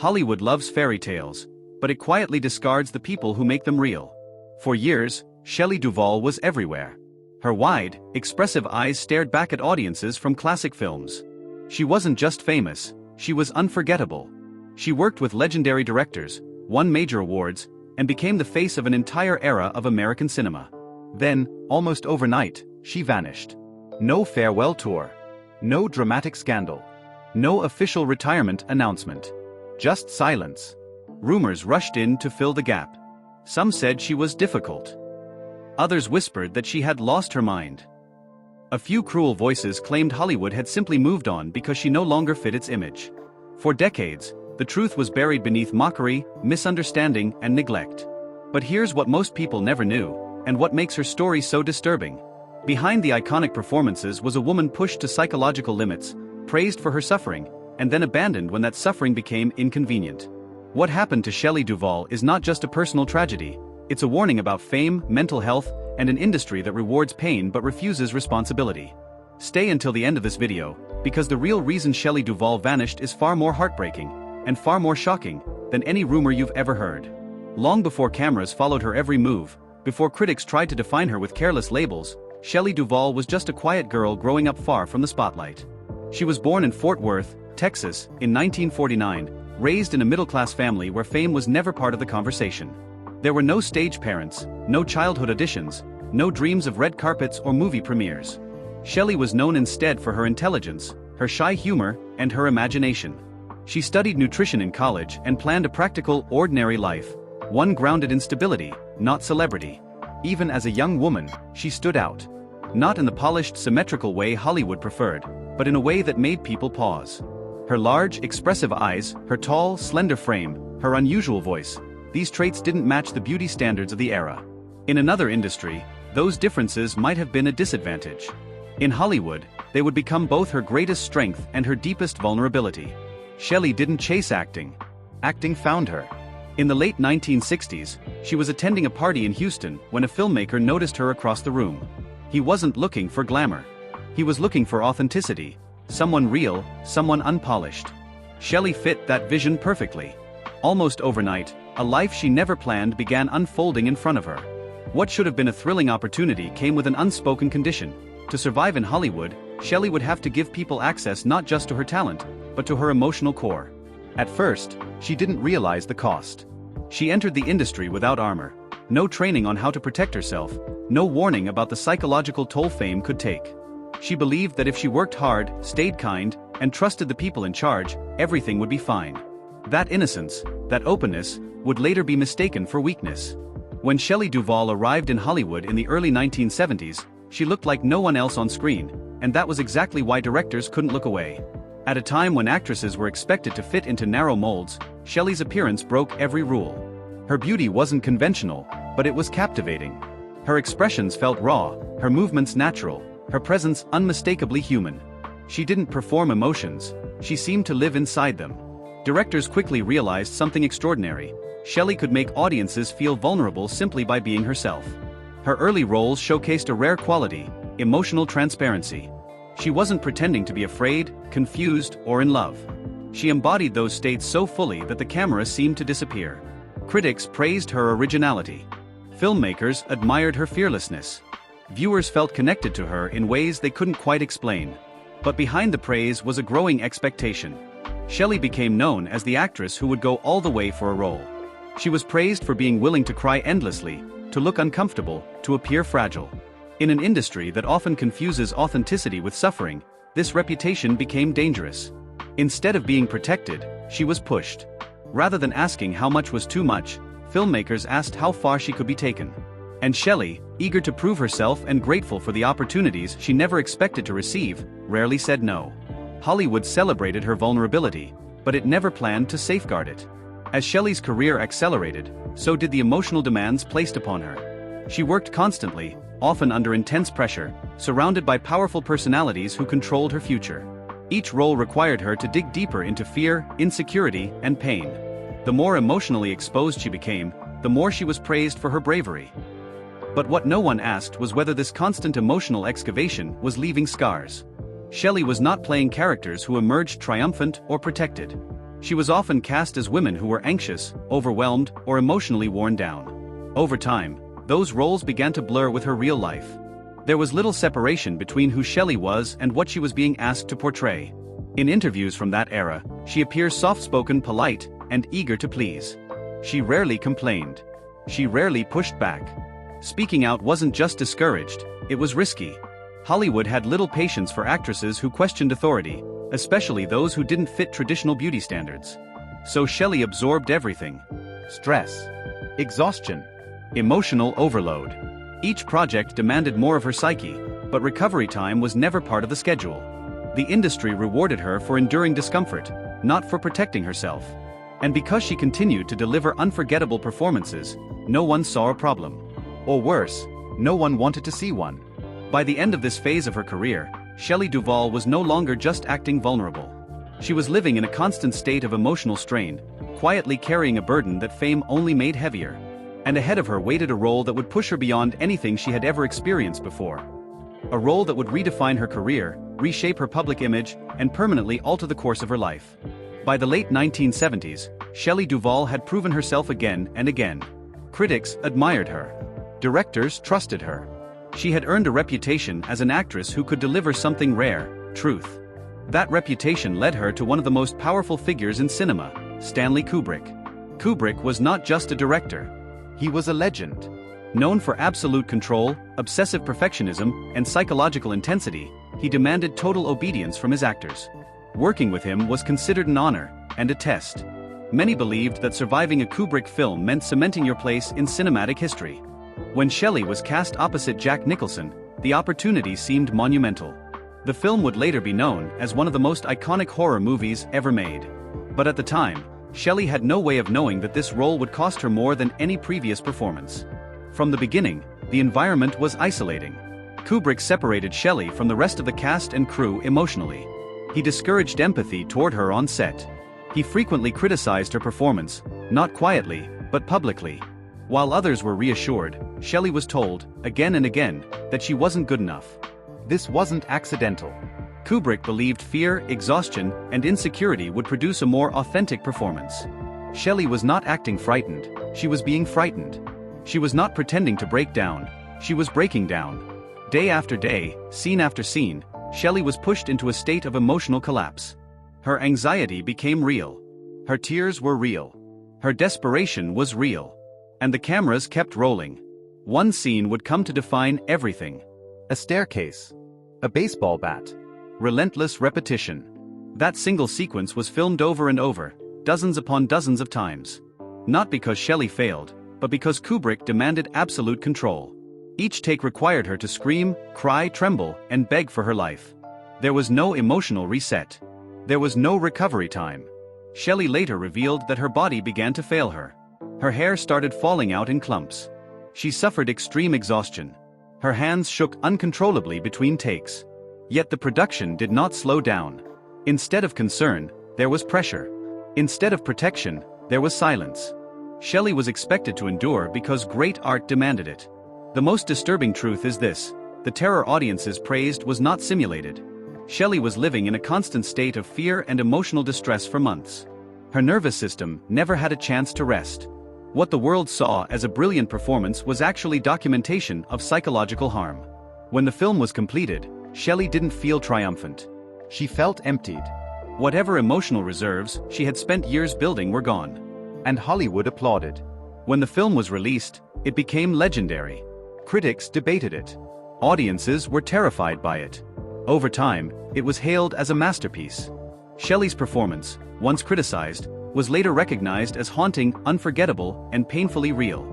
Hollywood loves fairy tales, but it quietly discards the people who make them real. For years, Shelley Duvall was everywhere. Her wide, expressive eyes stared back at audiences from classic films. She wasn't just famous, she was unforgettable. She worked with legendary directors, won major awards, and became the face of an entire era of American cinema. Then, almost overnight, she vanished. No farewell tour. No dramatic scandal. No official retirement announcement. Just silence. Rumors rushed in to fill the gap. Some said she was difficult. Others whispered that she had lost her mind. A few cruel voices claimed Hollywood had simply moved on because she no longer fit its image. For decades, the truth was buried beneath mockery, misunderstanding, and neglect. But here's what most people never knew, and what makes her story so disturbing. Behind the iconic performances was a woman pushed to psychological limits, praised for her suffering, and then abandoned when that suffering became inconvenient. What happened to Shelley Duvall is not just a personal tragedy, it's a warning about fame, mental health, and an industry that rewards pain but refuses responsibility. Stay until the end of this video, because the real reason Shelley Duvall vanished is far more heartbreaking, and far more shocking, than any rumor you've ever heard. Long before cameras followed her every move, before critics tried to define her with careless labels, Shelley Duvall was just a quiet girl growing up far from the spotlight. She was born in Fort Worth, Texas, in 1949, raised in a middle-class family where fame was never part of the conversation. There were no stage parents, no childhood auditions, no dreams of red carpets or movie premieres. Shelley was known instead for her intelligence, her shy humor, and her imagination. She studied nutrition in college and planned a practical, ordinary life, one grounded in stability, not celebrity. Even as a young woman, she stood out. Not in the polished, symmetrical way Hollywood preferred, but in a way that made people pause. Her large, expressive eyes, her tall, slender frame, her unusual voice, these traits didn't match the beauty standards of the era. In another industry, those differences might have been a disadvantage. In Hollywood, they would become both her greatest strength and her deepest vulnerability. Shelley didn't chase acting. Acting found her. In the late 1960s, she was attending a party in Houston when a filmmaker noticed her across the room. He wasn't looking for glamour. He was looking for authenticity. Someone real, someone unpolished. Shelley fit that vision perfectly. Almost overnight, a life she never planned began unfolding in front of her. What should have been a thrilling opportunity came with an unspoken condition. To survive in Hollywood, Shelley would have to give people access not just to her talent, but to her emotional core. At first, she didn't realize the cost. She entered the industry without armor. No training on how to protect herself, no warning about the psychological toll fame could take. She believed that if she worked hard, stayed kind, and trusted the people in charge, everything would be fine. That innocence, that openness, would later be mistaken for weakness. When Shelley Duvall arrived in Hollywood in the early 1970s, she looked like no one else on screen, and that was exactly why directors couldn't look away. At a time when actresses were expected to fit into narrow molds, Shelley's appearance broke every rule. Her beauty wasn't conventional, but it was captivating. Her expressions felt raw, her movements natural, her presence unmistakably human. She didn't perform emotions, she seemed to live inside them. Directors quickly realized something extraordinary. Shelley could make audiences feel vulnerable simply by being herself. Her early roles showcased a rare quality, emotional transparency. She wasn't pretending to be afraid, confused, or in love. She embodied those states so fully that the camera seemed to disappear. Critics praised her originality. Filmmakers admired her fearlessness. Viewers felt connected to her in ways they couldn't quite explain. But behind the praise was a growing expectation. Shelley became known as the actress who would go all the way for a role. She was praised for being willing to cry endlessly, to look uncomfortable, to appear fragile. In an industry that often confuses authenticity with suffering, this reputation became dangerous. Instead of being protected, she was pushed. Rather than asking how much was too much, filmmakers asked how far she could be taken. And Shelley, eager to prove herself and grateful for the opportunities she never expected to receive, rarely said no. Hollywood celebrated her vulnerability, but it never planned to safeguard it. As Shelley's career accelerated, so did the emotional demands placed upon her. She worked constantly, often under intense pressure, surrounded by powerful personalities who controlled her future. Each role required her to dig deeper into fear, insecurity, and pain. The more emotionally exposed she became, the more she was praised for her bravery. But what no one asked was whether this constant emotional excavation was leaving scars. Shelley was not playing characters who emerged triumphant or protected. She was often cast as women who were anxious, overwhelmed, or emotionally worn down. Over time, those roles began to blur with her real life. There was little separation between who Shelley was and what she was being asked to portray. In interviews from that era, she appears soft-spoken, polite, and eager to please. She rarely complained. She rarely pushed back. Speaking out wasn't just discouraged, it was risky. Hollywood had little patience for actresses who questioned authority, especially those who didn't fit traditional beauty standards. So Shelley absorbed everything. Stress, exhaustion, emotional overload. Each project demanded more of her psyche, but recovery time was never part of the schedule. The industry rewarded her for enduring discomfort, not for protecting herself. And because she continued to deliver unforgettable performances, no one saw a problem. Or worse, no one wanted to see one. By the end of this phase of her career, Shelley Duvall was no longer just acting vulnerable. She was living in a constant state of emotional strain, quietly carrying a burden that fame only made heavier. And ahead of her waited a role that would push her beyond anything she had ever experienced before. A role that would redefine her career, reshape her public image, and permanently alter the course of her life. By the late 1970s, Shelley Duvall had proven herself again and again. Critics admired her. Directors trusted her. She had earned a reputation as an actress who could deliver something rare, truth. That reputation led her to one of the most powerful figures in cinema, Stanley Kubrick. Kubrick was not just a director. He was a legend. Known for absolute control, obsessive perfectionism, and psychological intensity, he demanded total obedience from his actors. Working with him was considered an honor and a test. Many believed that surviving a Kubrick film meant cementing your place in cinematic history. When Shelley was cast opposite Jack Nicholson, the opportunity seemed monumental. The film would later be known as one of the most iconic horror movies ever made. But at the time, Shelley had no way of knowing that this role would cost her more than any previous performance. From the beginning, the environment was isolating. Kubrick separated Shelley from the rest of the cast and crew emotionally. He discouraged empathy toward her on set. He frequently criticized her performance, not quietly, but publicly. While others were reassured, Shelley was told, again and again, that she wasn't good enough. This wasn't accidental. Kubrick believed fear, exhaustion, and insecurity would produce a more authentic performance. Shelley was not acting frightened, she was being frightened. She was not pretending to break down, she was breaking down. Day after day, scene after scene, Shelley was pushed into a state of emotional collapse. Her anxiety became real. Her tears were real. Her desperation was real. And the cameras kept rolling. One scene would come to define everything. A staircase. A baseball bat. Relentless repetition. That single sequence was filmed over and over, dozens upon dozens of times. Not because Shelley failed, but because Kubrick demanded absolute control. Each take required her to scream, cry, tremble, and beg for her life. There was no emotional reset. There was no recovery time. Shelley later revealed that her body began to fail her. Her hair started falling out in clumps. She suffered extreme exhaustion. Her hands shook uncontrollably between takes. Yet the production did not slow down. Instead of concern, there was pressure. Instead of protection, there was silence. Shelley was expected to endure because great art demanded it. The most disturbing truth is this: the terror audiences praised was not simulated. Shelley was living in a constant state of fear and emotional distress for months. Her nervous system never had a chance to rest. What the world saw as a brilliant performance was actually documentation of psychological harm. When the film was completed, Shelley didn't feel triumphant. She felt emptied. Whatever emotional reserves she had spent years building were gone. And Hollywood applauded. When the film was released, it became legendary. Critics debated it. Audiences were terrified by it. Over time, it was hailed as a masterpiece. Shelley's performance, once criticized, was later recognized as haunting, unforgettable, and painfully real.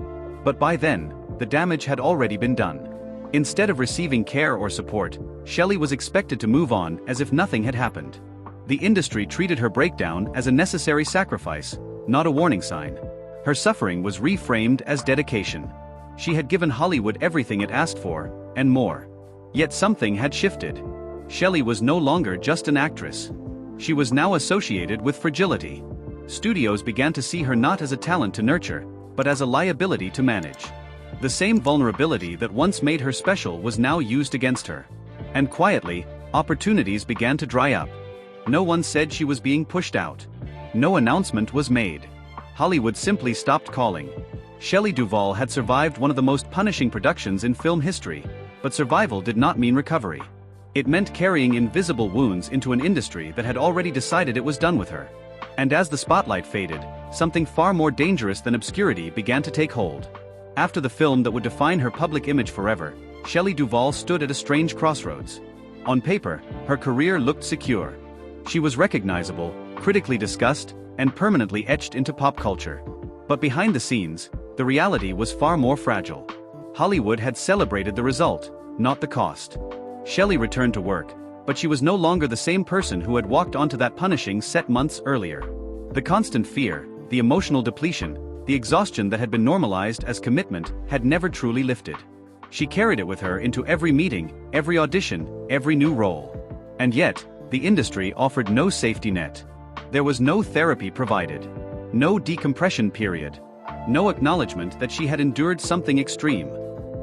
But by then, the damage had already been done. Instead of receiving care or support, Shelley was expected to move on as if nothing had happened. The industry treated her breakdown as a necessary sacrifice, not a warning sign. Her suffering was reframed as dedication. She had given Hollywood everything it asked for, and more. Yet something had shifted. Shelley was no longer just an actress. She was now associated with fragility. Studios began to see her not as a talent to nurture, but as a liability to manage. The same vulnerability that once made her special was now used against her. And quietly, opportunities began to dry up. No one said she was being pushed out. No announcement was made. Hollywood simply stopped calling. Shelley Duvall had survived one of the most punishing productions in film history, but survival did not mean recovery. It meant carrying invisible wounds into an industry that had already decided it was done with her. And as the spotlight faded, something far more dangerous than obscurity began to take hold. After the film that would define her public image forever, Shelley Duvall stood at a strange crossroads. On paper, her career looked secure. She was recognizable, critically discussed, and permanently etched into pop culture. But behind the scenes, the reality was far more fragile. Hollywood had celebrated the result, not the cost. Shelley returned to work, but she was no longer the same person who had walked onto that punishing set months earlier. The constant fear, the emotional depletion, the exhaustion that had been normalized as commitment had never truly lifted. She carried it with her into every meeting, every audition, every new role. And yet, the industry offered no safety net. There was no therapy provided. No decompression period. No acknowledgement that she had endured something extreme.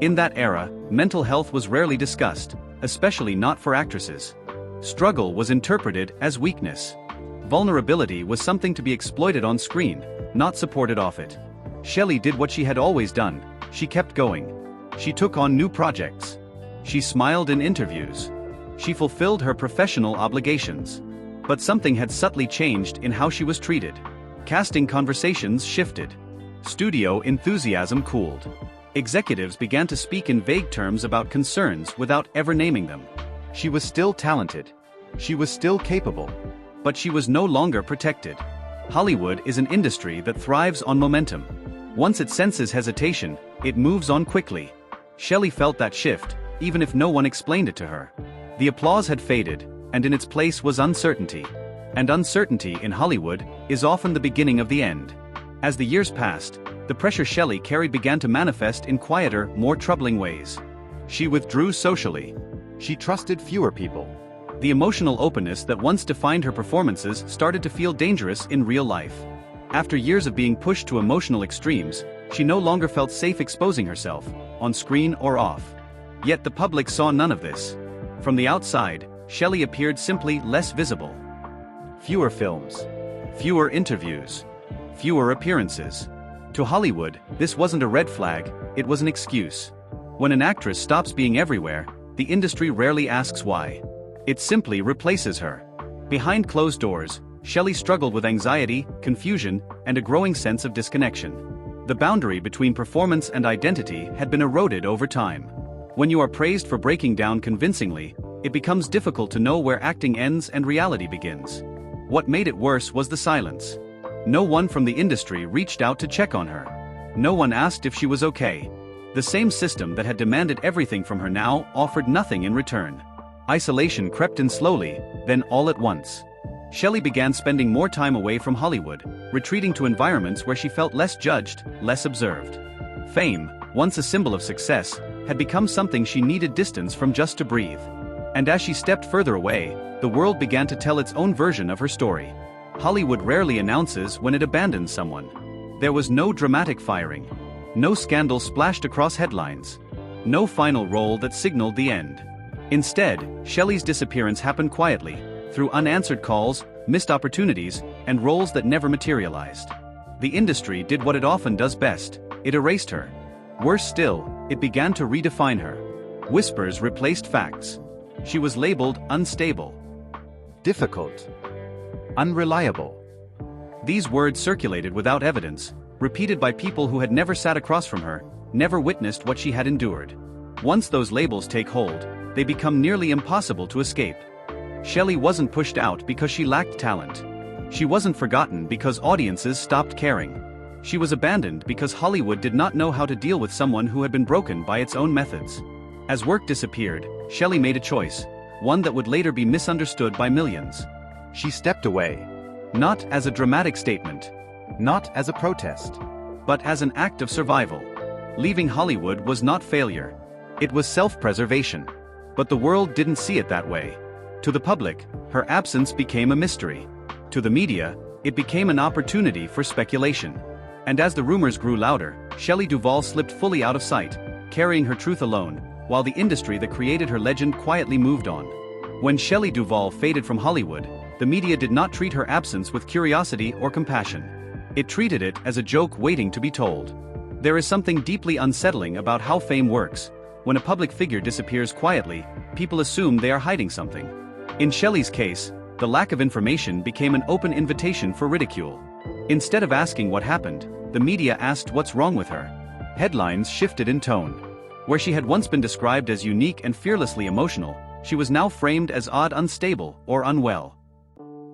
In that era, mental health was rarely discussed, especially not for actresses. Struggle was interpreted as weakness. Vulnerability was something to be exploited on screen, not supported off it. Shelley did what she had always done. She kept going. She took on new projects. She smiled in interviews. She fulfilled her professional obligations. But something had subtly changed in how she was treated. Casting conversations shifted. Studio enthusiasm cooled. Executives began to speak in vague terms about concerns without ever naming them. She was still talented. She was still capable. But she was no longer protected. Hollywood is an industry that thrives on momentum. Once it senses hesitation, it moves on quickly. Shelley felt that shift, even if no one explained it to her. The applause had faded, and in its place was uncertainty. And uncertainty in Hollywood is often the beginning of the end. As the years passed, the pressure Shelley carried began to manifest in quieter, more troubling ways. She withdrew socially. She trusted fewer people. The emotional openness that once defined her performances started to feel dangerous in real life. After years of being pushed to emotional extremes, she no longer felt safe exposing herself, on screen or off. Yet the public saw none of this. From the outside, Shelley appeared simply less visible. Fewer films. Fewer interviews. Fewer appearances. To Hollywood, this wasn't a red flag, it was an excuse. When an actress stops being everywhere, the industry rarely asks why. It simply replaces her. Behind closed doors, Shelley struggled with anxiety, confusion, and a growing sense of disconnection. The boundary between performance and identity had been eroded over time. When you are praised for breaking down convincingly, it becomes difficult to know where acting ends and reality begins. What made it worse was the silence. No one from the industry reached out to check on her. No one asked if she was okay. The same system that had demanded everything from her now offered nothing in return. Isolation crept in slowly, then all at once. Shelley began spending more time away from Hollywood, retreating to environments where she felt less judged, less observed. Fame, once a symbol of success, had become something she needed distance from just to breathe. And as she stepped further away, the world began to tell its own version of her story. Hollywood rarely announces when it abandons someone. There was no dramatic firing. No scandal splashed across headlines. No final role that signaled the end. Instead, Shelley's disappearance happened quietly, through unanswered calls, missed opportunities, and roles that never materialized. The industry did what it often does best: it erased her. Worse still, it began to redefine her. Whispers replaced facts. She was labeled unstable, difficult, unreliable. These words circulated without evidence, repeated by people who had never sat across from her, never witnessed what she had endured. Once those labels take hold, they become nearly impossible to escape. Shelley wasn't pushed out because she lacked talent. She wasn't forgotten because audiences stopped caring. She was abandoned because Hollywood did not know how to deal with someone who had been broken by its own methods. As work disappeared, Shelley made a choice, one that would later be misunderstood by millions. She stepped away. Not as a dramatic statement. Not as a protest. But as an act of survival. Leaving Hollywood was not failure. It was self-preservation. But the world didn't see it that way. To the public, her absence became a mystery. To the media, it became an opportunity for speculation. And as the rumors grew louder, Shelley Duvall slipped fully out of sight, carrying her truth alone, while the industry that created her legend quietly moved on. When Shelley Duvall faded from Hollywood, the media did not treat her absence with curiosity or compassion. It treated it as a joke waiting to be told. There is something deeply unsettling about how fame works. When a public figure disappears quietly, people assume they are hiding something. In Shelley's case, the lack of information became an open invitation for ridicule. Instead of asking what happened, the media asked what's wrong with her. Headlines shifted in tone. Where she had once been described as unique and fearlessly emotional, she was now framed as odd, unstable, or unwell.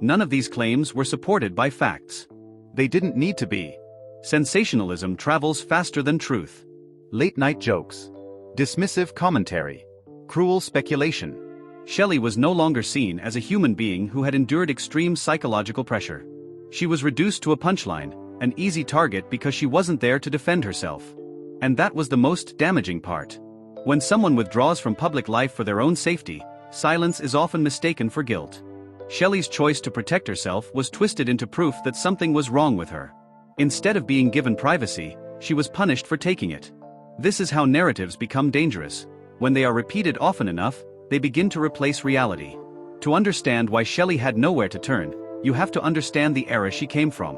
None of these claims were supported by facts. They didn't need to be. Sensationalism travels faster than truth. Late-night jokes. Dismissive commentary. Cruel speculation. Shelley was no longer seen as a human being who had endured extreme psychological pressure. She was reduced to a punchline, an easy target because she wasn't there to defend herself. And that was the most damaging part. When someone withdraws from public life for their own safety, silence is often mistaken for guilt. Shelley's choice to protect herself was twisted into proof that something was wrong with her. Instead of being given privacy, she was punished for taking it. This is how narratives become dangerous. When they are repeated often enough, they begin to replace reality. To understand why Shelley had nowhere to turn, you have to understand the era she came from.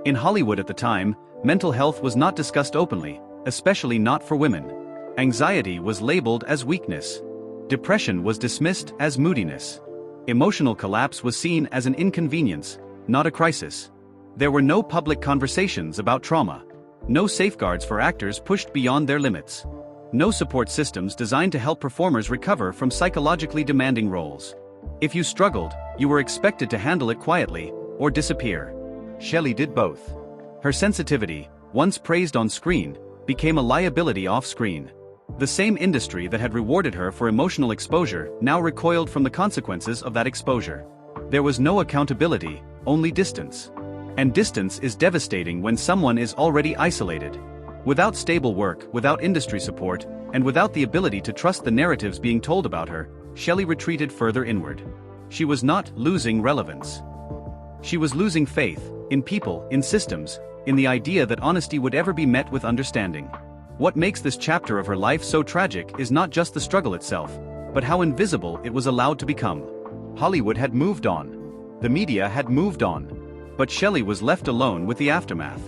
In Hollywood at the time, mental health was not discussed openly, especially not for women. Anxiety was labeled as weakness. Depression was dismissed as moodiness. Emotional collapse was seen as an inconvenience, not a crisis. There were no public conversations about trauma. No safeguards for actors pushed beyond their limits. No support systems designed to help performers recover from psychologically demanding roles. If you struggled, you were expected to handle it quietly, or disappear. Shelley did both. Her sensitivity, once praised on screen, became a liability off-screen. The same industry that had rewarded her for emotional exposure now recoiled from the consequences of that exposure. There was no accountability, only distance. And distance is devastating when someone is already isolated. Without stable work, without industry support, and without the ability to trust the narratives being told about her, Shelley retreated further inward. She was not losing relevance. She was losing faith, in people, in systems, in the idea that honesty would ever be met with understanding. What makes this chapter of her life so tragic is not just the struggle itself, but how invisible it was allowed to become. Hollywood had moved on. The media had moved on. But Shelley was left alone with the aftermath.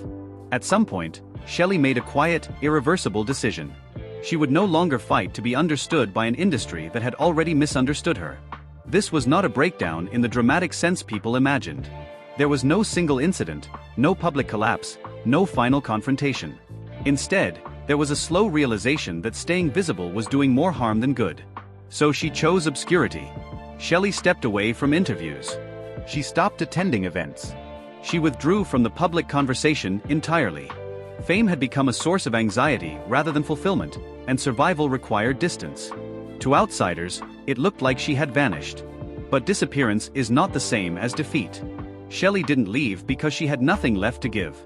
At some point, Shelley made a quiet, irreversible decision. She would no longer fight to be understood by an industry that had already misunderstood her. This was not a breakdown in the dramatic sense people imagined. There was no single incident, no public collapse, no final confrontation. Instead, there was a slow realization that staying visible was doing more harm than good. So she chose obscurity. Shelley stepped away from interviews. She stopped attending events. She withdrew from the public conversation entirely. Fame had become a source of anxiety rather than fulfillment, and survival required distance. To outsiders, it looked like she had vanished. But disappearance is not the same as defeat. Shelley didn't leave because she had nothing left to give.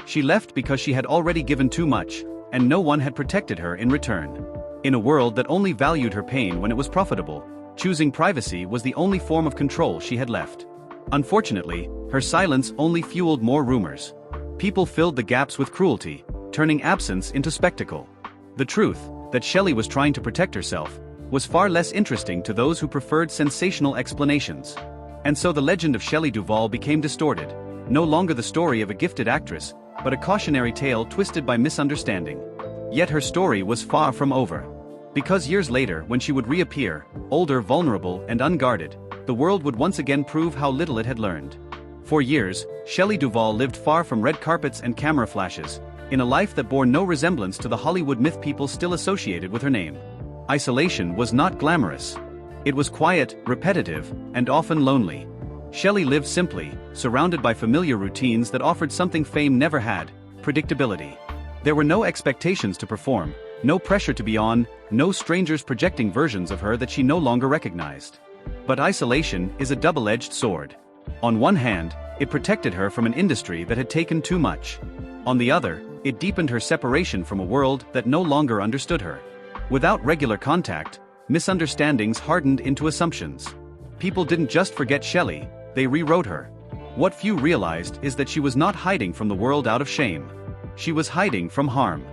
She left because she had already given too much, and no one had protected her in return. In a world that only valued her pain when it was profitable, choosing privacy was the only form of control she had left. Unfortunately, her silence only fueled more rumors. People filled the gaps with cruelty, turning absence into spectacle. The truth, that Shelley was trying to protect herself, was far less interesting to those who preferred sensational explanations. And so the legend of Shelley Duvall became distorted, no longer the story of a gifted actress, but a cautionary tale twisted by misunderstanding. Yet her story was far from over. Because years later, when she would reappear, older, vulnerable, and unguarded, the world would once again prove how little it had learned. For years, Shelley Duvall lived far from red carpets and camera flashes, in a life that bore no resemblance to the Hollywood myth people still associated with her name. Isolation was not glamorous. It was quiet, repetitive, and often lonely. Shelley lived simply, surrounded by familiar routines that offered something fame never had: predictability. There were no expectations to perform, no pressure to be on, no strangers projecting versions of her that she no longer recognized. But isolation is a double-edged sword. On one hand, it protected her from an industry that had taken too much. On the other, it deepened her separation from a world that no longer understood her. Without regular contact, misunderstandings hardened into assumptions. People didn't just forget Shelley, they rewrote her. What few realized is that she was not hiding from the world out of shame. She was hiding from harm.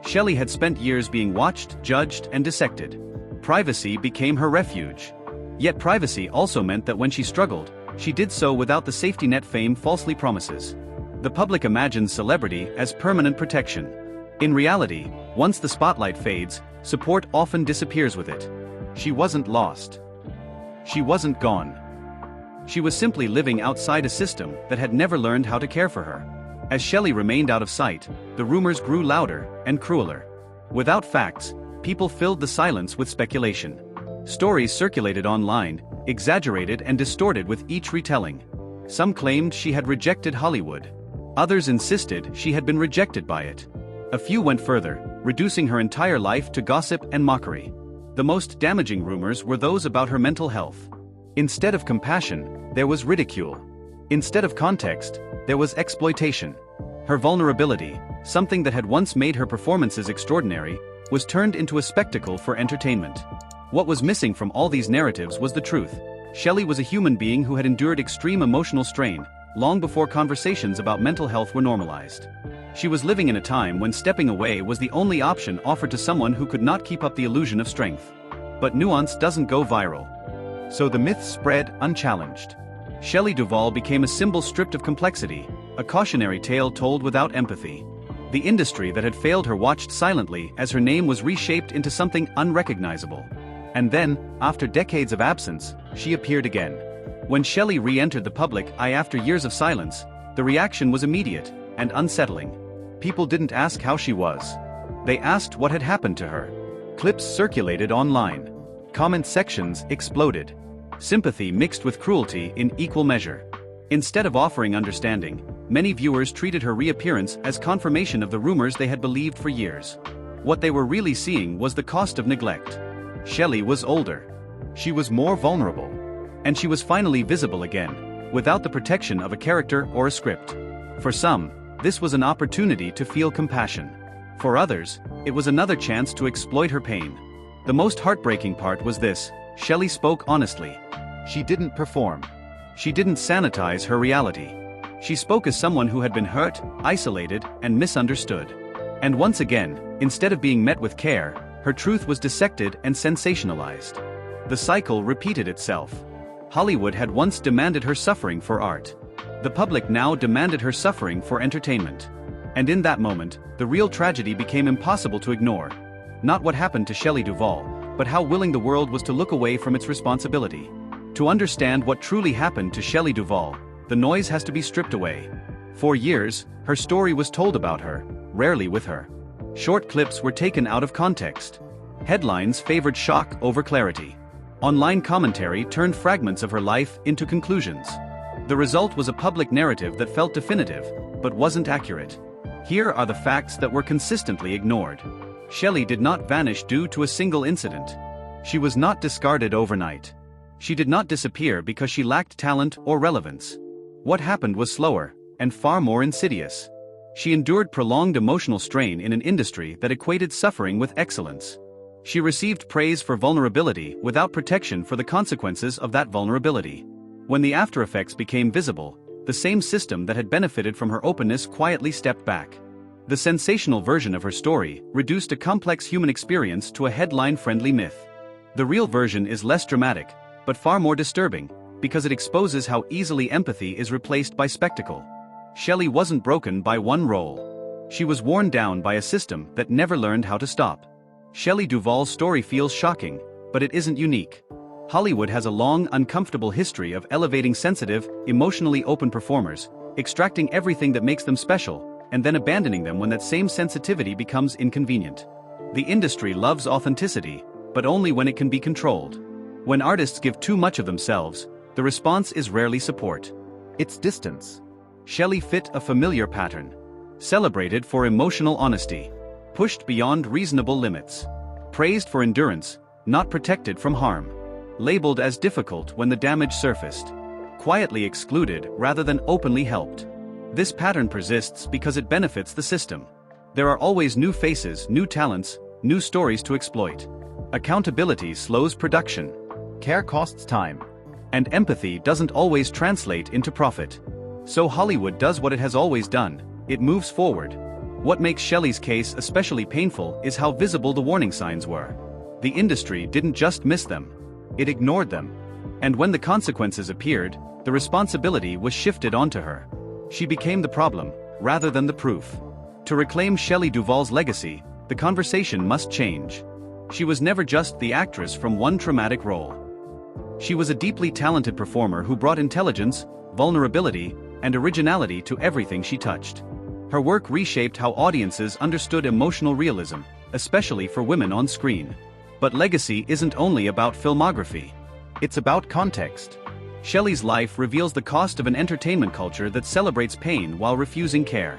Shelley had spent years being watched, judged, and dissected. Privacy became her refuge. Yet privacy also meant that when she struggled, She did so without the safety net fame falsely promises. The public imagines celebrity as permanent protection. In reality, once the spotlight fades, support often disappears with it. She wasn't lost. She wasn't gone. She was simply living outside a system that had never learned how to care for her. As Shelley remained out of sight, the rumors grew louder and crueler. Without facts, people filled the silence with speculation. Stories circulated online, exaggerated and distorted with each retelling. Some claimed she had rejected Hollywood. Others insisted she had been rejected by it. A few went further, reducing her entire life to gossip and mockery. The most damaging rumors were those about her mental health. Instead of compassion, there was ridicule. Instead of context, there was exploitation. Her vulnerability, something that had once made her performances extraordinary, was turned into a spectacle for entertainment. What was missing from all these narratives was the truth. Shelley was a human being who had endured extreme emotional strain, long before conversations about mental health were normalized. She was living in a time when stepping away was the only option offered to someone who could not keep up the illusion of strength. But nuance doesn't go viral. So the myth spread unchallenged. Shelley Duvall became a symbol stripped of complexity, a cautionary tale told without empathy. The industry that had failed her watched silently as her name was reshaped into something unrecognizable. And then, after decades of absence, she appeared again. When Shelley re-entered the public eye after years of silence, the reaction was immediate and unsettling. People didn't ask how she was. They asked what had happened to her. Clips circulated online. Comment sections exploded. Sympathy mixed with cruelty in equal measure. Instead of offering understanding, many viewers treated her reappearance as confirmation of the rumors they had believed for years. What they were really seeing was the cost of neglect. Shelley was older. She was more vulnerable. And she was finally visible again, without the protection of a character or a script. For some, this was an opportunity to feel compassion. For others, it was another chance to exploit her pain. The most heartbreaking part was this: Shelley spoke honestly. She didn't perform. She didn't sanitize her reality. She spoke as someone who had been hurt, isolated, and misunderstood. And once again, instead of being met with care, her truth was dissected and sensationalized. The cycle repeated itself. Hollywood had once demanded her suffering for art. The public now demanded her suffering for entertainment. And in that moment, the real tragedy became impossible to ignore. Not what happened to Shelley Duvall, but how willing the world was to look away from its responsibility. To understand what truly happened to Shelley Duvall, the noise has to be stripped away. For years, her story was told about her, rarely with her. Short clips were taken out of context. Headlines favored shock over clarity. Online commentary turned fragments of her life into conclusions. The result was a public narrative that felt definitive, but wasn't accurate. Here are the facts that were consistently ignored. Shelley did not vanish due to a single incident. She was not discarded overnight. She did not disappear because she lacked talent or relevance. What happened was slower, and far more insidious. She endured prolonged emotional strain in an industry that equated suffering with excellence. She received praise for vulnerability without protection for the consequences of that vulnerability. When the aftereffects became visible, the same system that had benefited from her openness quietly stepped back. The sensational version of her story reduced a complex human experience to a headline-friendly myth. The real version is less dramatic, but far more disturbing, because it exposes how easily empathy is replaced by spectacle. Shelley wasn't broken by one role. She was worn down by a system that never learned how to stop. Shelley Duvall's story feels shocking, but it isn't unique. Hollywood has a long, uncomfortable history of elevating sensitive, emotionally open performers, extracting everything that makes them special, and then abandoning them when that same sensitivity becomes inconvenient. The industry loves authenticity, but only when it can be controlled. When artists give too much of themselves, the response is rarely support. It's distance. Shelley fit a familiar pattern. Celebrated for emotional honesty. Pushed beyond reasonable limits. Praised for endurance, not protected from harm. Labeled as difficult when the damage surfaced. Quietly excluded rather than openly helped. This pattern persists because it benefits the system. There are always new faces, new talents, new stories to exploit. Accountability slows production. Care costs time. And empathy doesn't always translate into profit. So Hollywood does what it has always done: it moves forward. What makes Shelley's case especially painful is how visible the warning signs were. The industry didn't just miss them. It ignored them. And when the consequences appeared, the responsibility was shifted onto her. She became the problem, rather than the proof. To reclaim Shelley Duvall's legacy, the conversation must change. She was never just the actress from one traumatic role. She was a deeply talented performer who brought intelligence, vulnerability, and originality to everything she touched. Her work reshaped how audiences understood emotional realism, especially for women on screen. But legacy isn't only about filmography. It's about context. Shelley's life reveals the cost of an entertainment culture that celebrates pain while refusing care.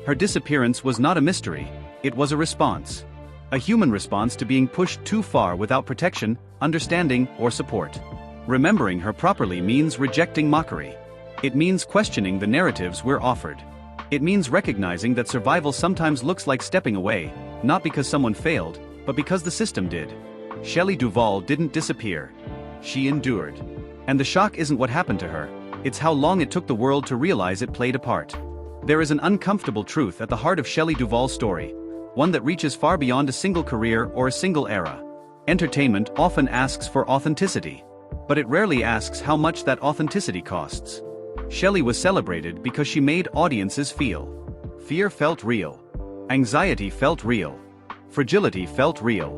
Her disappearance was not a mystery, it was a response. A human response to being pushed too far without protection, understanding, or support. Remembering her properly means rejecting mockery. It means questioning the narratives we're offered. It means recognizing that survival sometimes looks like stepping away, not because someone failed, but because the system did. Shelley Duvall didn't disappear. She endured. And the shock isn't what happened to her, it's how long it took the world to realize it played a part. There is an uncomfortable truth at the heart of Shelley Duvall's story, one that reaches far beyond a single career or a single era. Entertainment often asks for authenticity, but it rarely asks how much that authenticity costs. Shelley was celebrated because she made audiences feel. Fear felt real. Anxiety felt real. Fragility felt real.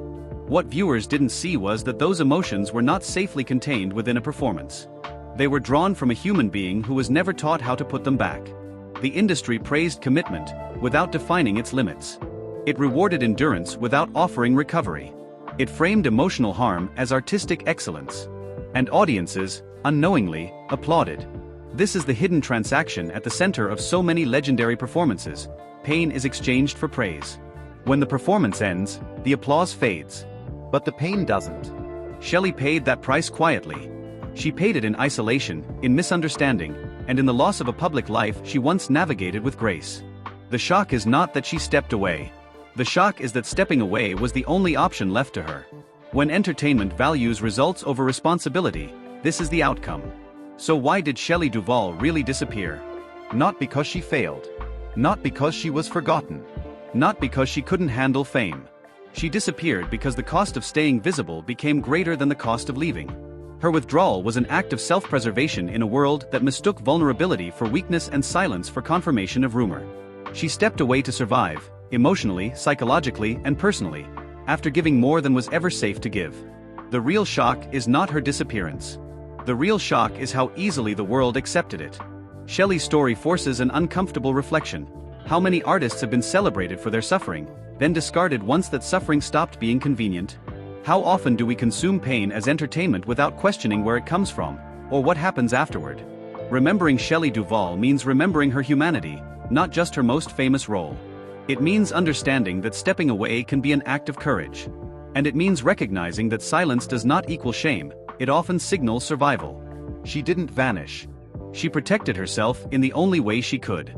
What viewers didn't see was that those emotions were not safely contained within a performance. They were drawn from a human being who was never taught how to put them back. The industry praised commitment, without defining its limits. It rewarded endurance without offering recovery. It framed emotional harm as artistic excellence. And audiences, unknowingly, applauded. This is the hidden transaction at the center of so many legendary performances. Pain is exchanged for praise. When the performance ends, the applause fades. But the pain doesn't. Shelley paid that price quietly. She paid it in isolation, in misunderstanding, and in the loss of a public life she once navigated with grace. The shock is not that she stepped away. The shock is that stepping away was the only option left to her. When entertainment values results over responsibility, this is the outcome. So why did Shelley Duvall really disappear? Not because she failed. Not because she was forgotten. Not because she couldn't handle fame. She disappeared because the cost of staying visible became greater than the cost of leaving. Her withdrawal was an act of self-preservation in a world that mistook vulnerability for weakness and silence for confirmation of rumor. She stepped away to survive, emotionally, psychologically, and personally, after giving more than was ever safe to give. The real shock is not her disappearance. The real shock is how easily the world accepted it. Shelley's story forces an uncomfortable reflection. How many artists have been celebrated for their suffering, then discarded once that suffering stopped being convenient? How often do we consume pain as entertainment without questioning where it comes from, or what happens afterward? Remembering Shelley Duvall means remembering her humanity, not just her most famous role. It means understanding that stepping away can be an act of courage. And it means recognizing that silence does not equal shame, it often signals survival. She didn't vanish. She protected herself in the only way she could.